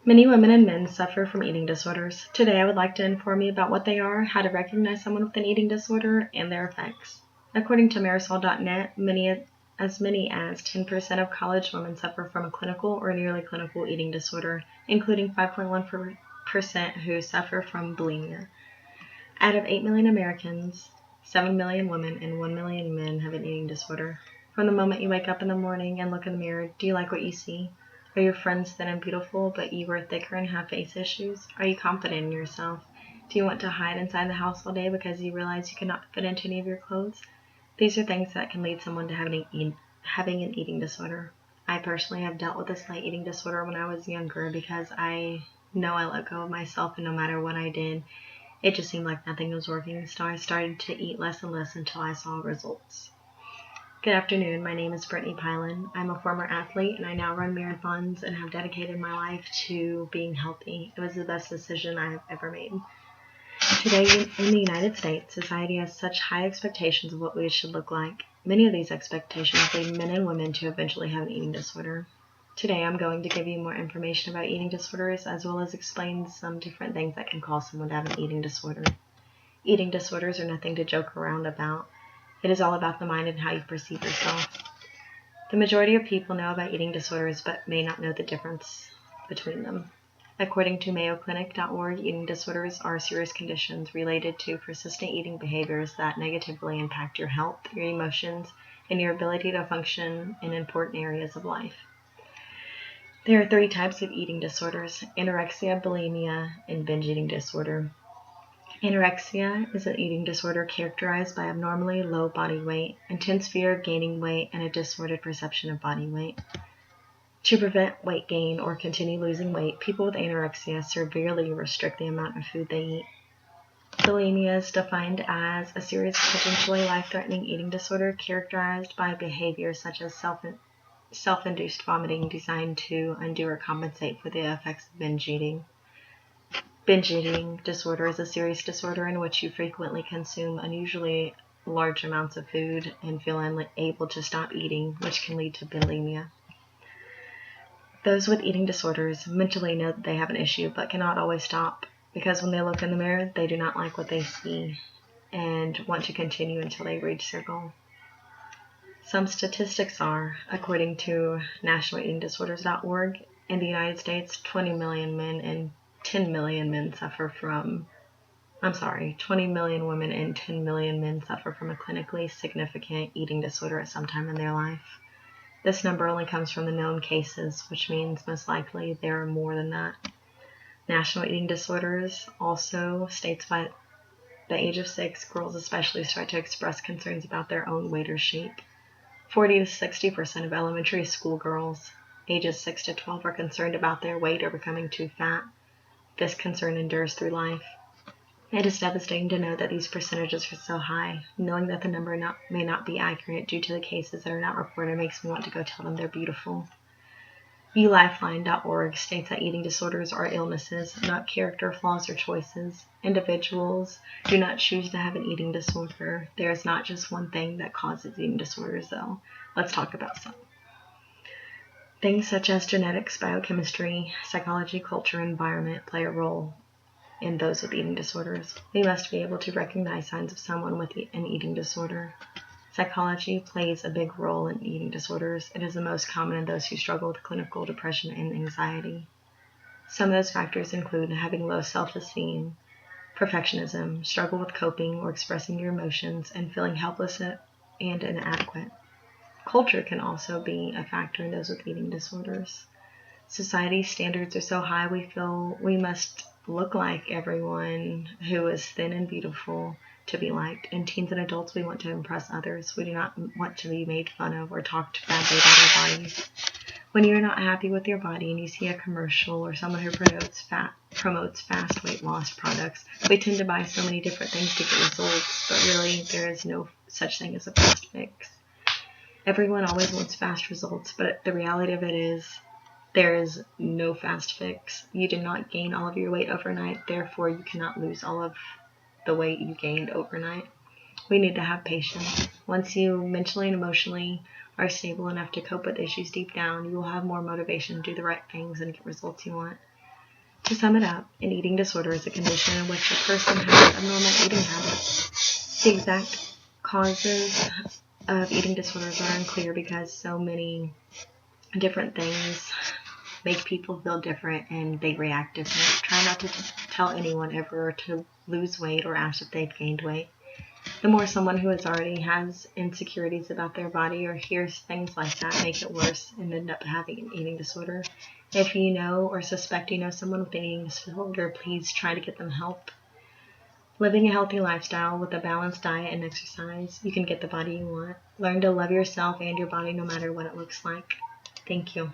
Many women and men suffer from eating disorders. Today I would like to inform you about what they are, how to recognize someone with an eating disorder, and their effects. According to Marisol.net, as many as 10% of college women suffer from a clinical or nearly clinical eating disorder, including 5.1% who suffer from bulimia. Out of 8 million Americans, 7 million women and 1 million men have an eating disorder. From the moment you wake up in the morning and look in the mirror, do you like what you see? Are your friends thin and beautiful, but you are thicker and have face issues? Are you confident in yourself? Do you want to hide inside the house all day because you realize you cannot fit into any of your clothes? These are things that can lead someone to having an eating disorder. I personally have dealt with a slight eating disorder when I was younger because I know I let go of myself, and no matter what I did, it just seemed like nothing was working, so I started to eat less and less until I saw results. Good afternoon, my name is Brittany Pylan. I'm a former athlete and I now run marathons and have dedicated my life to being healthy. It was the best decision I have ever made. Today in the United States, society has such high expectations of what we should look like. Many of these expectations lead men and women to eventually have an eating disorder. Today I'm going to give you more information about eating disorders as well as explain some different things that can cause someone to have an eating disorder. Eating disorders are nothing to joke around about. It is all about the mind and how you perceive yourself. The majority of people know about eating disorders but may not know the difference between them. According to MayoClinic.org, eating disorders are serious conditions related to persistent eating behaviors that negatively impact your health, your emotions, and your ability to function in important areas of life. There are 3 types of eating disorders: anorexia, bulimia, and binge eating disorder. Anorexia is an eating disorder characterized by abnormally low body weight, intense fear of gaining weight, and a distorted perception of body weight. To prevent weight gain or continue losing weight, people with anorexia severely restrict the amount of food they eat. Bulimia is defined as a serious, potentially life-threatening eating disorder characterized by behaviors such as self-induced vomiting designed to undo or compensate for the effects of binge eating. Binge eating disorder is a serious disorder in which you frequently consume unusually large amounts of food and feel unable to stop eating, which can lead to bulimia. Those with eating disorders mentally know that they have an issue but cannot always stop because when they look in the mirror, they do not like what they see and want to continue until they reach their goal. Some statistics are, according to nationaleatingdisorders.org, in the United States, 20 million women and 10 million men suffer from a clinically significant eating disorder at some time in their life. This number only comes from the known cases, which means most likely there are more than that. National Eating Disorders also states by the age of 6, girls especially start to express concerns about their own weight or shape. 40 to 60% of elementary school girls ages 6 to 12 are concerned about their weight or becoming too fat. This concern endures through life. It is devastating to know that these percentages are so high. Knowing that the number may not be accurate due to the cases that are not reported makes me want to go tell them they're beautiful. ViewLifeline.org states that eating disorders are illnesses, not character flaws or choices. Individuals do not choose to have an eating disorder. There is not just one thing that causes eating disorders, though. Let's talk about some. Things such as genetics, biochemistry, psychology, culture, and environment play a role in those with eating disorders. We must be able to recognize signs of someone with an eating disorder. Psychology plays a big role in eating disorders. It is the most common in those who struggle with clinical depression and anxiety. Some of those factors include having low self-esteem, perfectionism, struggle with coping or expressing your emotions, and feeling helpless and inadequate. Culture can also be a factor in those with eating disorders. Society's standards are so high we feel we must look like everyone who is thin and beautiful to be liked. In teens and adults, we want to impress others. We do not want to be made fun of or talked badly about our bodies. When you're not happy with your body and you see a commercial or someone who promotes fast weight loss products, we tend to buy so many different things to get results, but really there is no such thing as a fast fix. Everyone always wants fast results, but the reality of it is there is no fast fix. You did not gain all of your weight overnight, therefore you cannot lose all of the weight you gained overnight. We need to have patience. Once you mentally and emotionally are stable enough to cope with issues deep down, you will have more motivation to do the right things and get results you want. To sum it up, an eating disorder is a condition in which a person has abnormal eating habits. The exact causes of eating disorders are unclear because so many different things make people feel different and they react different. Try not to tell anyone ever to lose weight or ask if they've gained weight. The more someone who already has insecurities about their body or hears things like that make it worse and end up having an eating disorder. If you know or suspect you know someone with an eating disorder, please try to get them help. Living a healthy lifestyle with a balanced diet and exercise, you can get the body you want. Learn to love yourself and your body no matter what it looks like. Thank you.